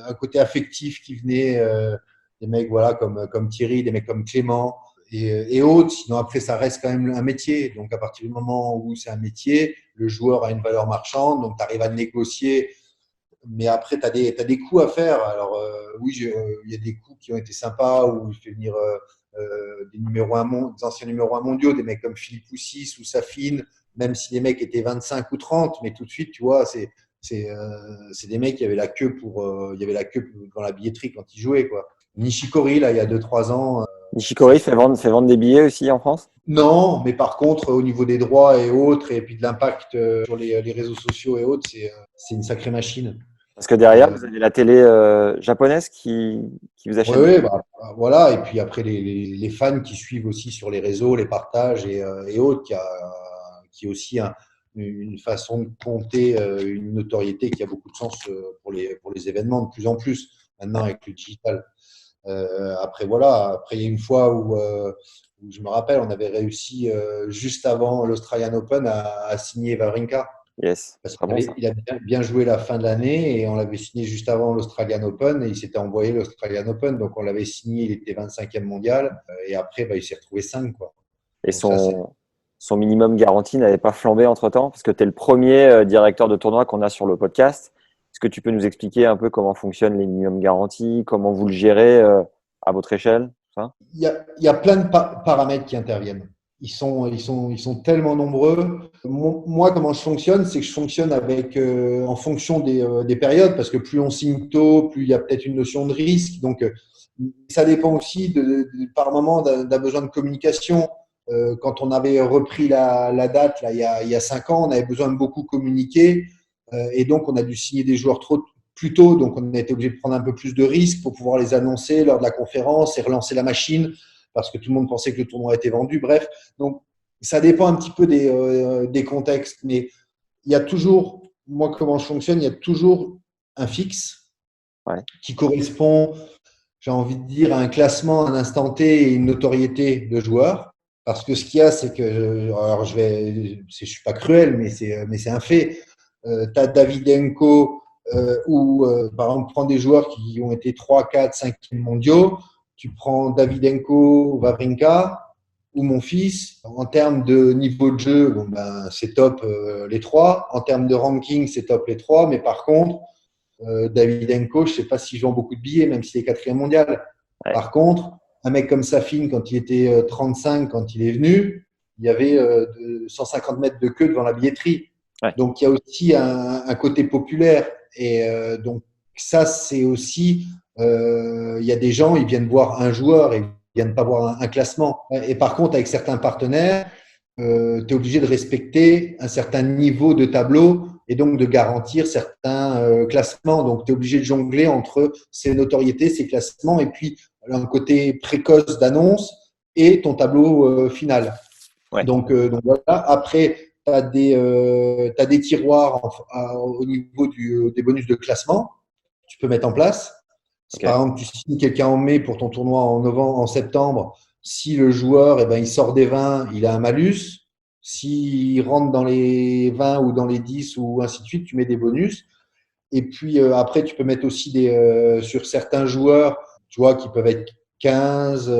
un côté affectif qui venait, des mecs voilà, comme Thierry, des mecs comme Clément et autres. Sinon, après, ça reste quand même un métier. Donc, à partir du moment où c'est un métier, le joueur a une valeur marchande, donc tu arrives à négocier. Mais après, tu as des coups à faire. Alors, oui, il y a des coups qui ont été sympas où je fais venir des anciens numéros 1 mondiaux, des mecs comme Philippe Poussis ou Safine, même si les mecs étaient 25 ou 30, mais tout de suite, tu vois, c'est des mecs qui avaient la queue il y avait la queue dans la billetterie quand ils jouaient, quoi. Nishikori, là, il y a 2-3 ans, ça Nishikori fait. fait vendre des billets aussi en France? Non, mais par contre, au niveau des droits et autres, et puis de l'impact sur les réseaux sociaux et autres, c'est une sacrée machine. Parce que derrière, Euh, vous avez la télé japonaise qui vous Oui, achète des oui, billets. voilà. Et puis après, les fans qui suivent aussi sur les réseaux, les partages et autres, qui est aussi une façon de compter une notoriété qui a beaucoup de sens pour les événements de plus en plus maintenant avec le digital. Après, voilà. Après, il y a une fois où je me rappelle, on avait réussi juste avant l'Australian Open à signer Wawrinka. Yes, Parce très qu'il bon ça. avait, il a bien joué la fin de l'année et on l'avait signé juste avant l'Australian Open et il s'était envoyé l'Australian Open. Donc on l'avait signé, il était 25e mondial et après bah, il s'est retrouvé 5 quoi. Et Donc ça c'est. son minimum garanti n'avait pas flambé entre-temps? Parce que tu es le premier directeur de tournoi qu'on a sur le podcast. Est-ce que tu peux nous expliquer un peu comment fonctionnent les minimums garantis, comment vous le gérez à votre échelle, tout ça? Il y a plein de paramètres qui interviennent. Ils sont tellement nombreux. Moi, comment je fonctionne, c'est que je fonctionne avec, en fonction des périodes, parce que plus on signe tôt, plus il y a peut-être une notion de risque. Donc, ça dépend aussi par moment d'un besoin de communication. Quand on avait repris la date là, il y a 5 ans, on avait besoin de beaucoup communiquer. Et donc, on a dû signer des joueurs plus tôt. Donc, on a été obligé de prendre un peu plus de risques pour pouvoir les annoncer lors de la conférence et relancer la machine parce que tout le monde pensait que le tournoi était vendu. Bref, donc ça dépend un petit peu des contextes. Mais il y a toujours, moi, comment je fonctionne, il y a toujours un fixe Ouais. qui correspond, j'ai envie de dire, à un classement, un instant T et une notoriété de joueur. Parce que ce qu'il y a, c'est que, alors je suis pas cruel, mais c'est un fait. Tu as Davydenko ou par exemple, prends des joueurs qui ont été 3, 4, 5 mondiaux. Tu prends Davydenko, Wawrinka ou mon fils. En termes de niveau de jeu, bon, ben, c'est top les trois. En termes de ranking, c'est top les trois. Mais par contre, Davydenko, je ne sais pas s'il vend beaucoup de billets, même s'il est quatrième mondial. Ouais. Par contre, un mec comme Safin, quand il était 35, quand il est venu, il y avait 150 mètres de queue devant la billetterie. Ouais. Donc, il y a aussi un côté populaire. Et donc, ça, c'est aussi, il y a des gens, ils viennent voir un joueur et ils viennent pas voir un classement. Et par contre, avec certains partenaires, tu es obligé de respecter un certain niveau de tableau et donc de garantir certains classements. Donc, tu es obligé de jongler entre ces notoriétés, ces classements, et puis un côté précoce d'annonce et ton tableau final. Ouais. Donc voilà. Après, tu as t'as des tiroirs au niveau des bonus de classement que tu peux mettre en place. Si par Ok. exemple tu signes quelqu'un en mai pour ton tournoi en novembre, en septembre, si le joueur il sort des 20, il a un malus. S'il rentre dans les 20 ou dans les 10 ou ainsi de suite, tu mets des bonus. Et puis après, tu peux mettre aussi sur certains joueurs, tu vois, qui peuvent être 15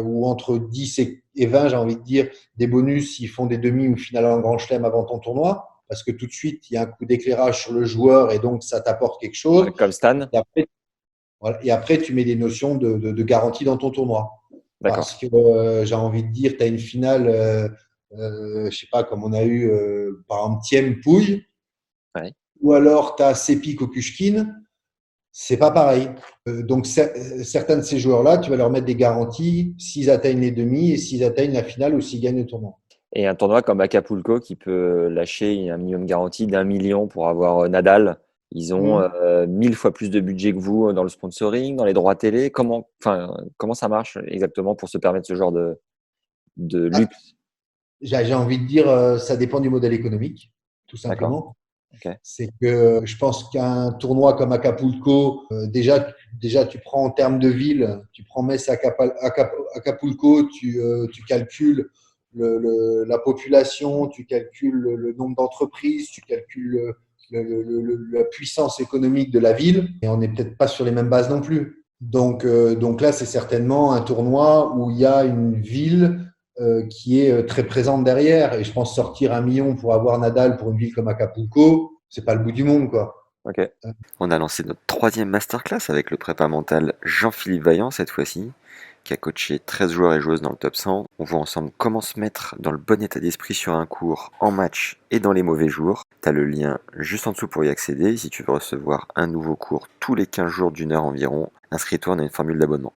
ou entre 10 et 20, j'ai envie de dire, des bonus s'ils font des demi ou finales en grand chelem avant ton tournoi. Parce que tout de suite, il y a un coup d'éclairage sur le joueur et donc ça t'apporte quelque chose. Ouais, comme Stan. Et après, voilà. Et après, tu mets des notions de garantie dans ton tournoi. D'accord. Parce que j'ai envie de dire, tu as une finale, je sais pas, comme on a eu par exemple Thiem Pouille, Ouais. ou alors tu as Sepi Kokushkin, c'est pas pareil. Donc certains de ces joueurs-là, tu vas leur mettre des garanties s'ils atteignent les demi et s'ils atteignent la finale ou s'ils gagnent le tournoi. Et un tournoi comme Acapulco qui peut lâcher un minimum garanti d'1 million pour avoir Nadal. Ils ont Mmh. 1000 fois plus de budget que vous dans le sponsoring, dans les droits télé. Comment ça marche exactement pour se permettre ce genre de Ah, luxe? j'ai envie de dire, ça dépend du modèle économique, tout D'accord. simplement. Ok. C'est que je pense qu'un tournoi comme Acapulco, déjà tu prends en termes de ville, tu prends Metz à Acapulco, tu calcules la population, tu calcules le nombre d'entreprises, tu calcules la puissance économique de la ville, et on n'est peut-être pas sur les mêmes bases non plus. Donc là, c'est certainement un tournoi où il y a une ville qui est très présente derrière. Et je pense sortir 1 million pour avoir Nadal pour une ville comme Acapulco, c'est pas le bout du monde, quoi. Ok. On a lancé notre 3e masterclass avec le prépa mental Jean-Philippe Vaillant cette fois-ci, qui a coaché 13 joueurs et joueuses dans le top 100. On voit ensemble comment se mettre dans le bon état d'esprit sur un cours, en match et dans les mauvais jours. Tu as le lien juste en dessous pour y accéder. Si tu veux recevoir un nouveau cours tous les 15 jours d'1 heure environ, inscris-toi, on a une formule d'abonnement.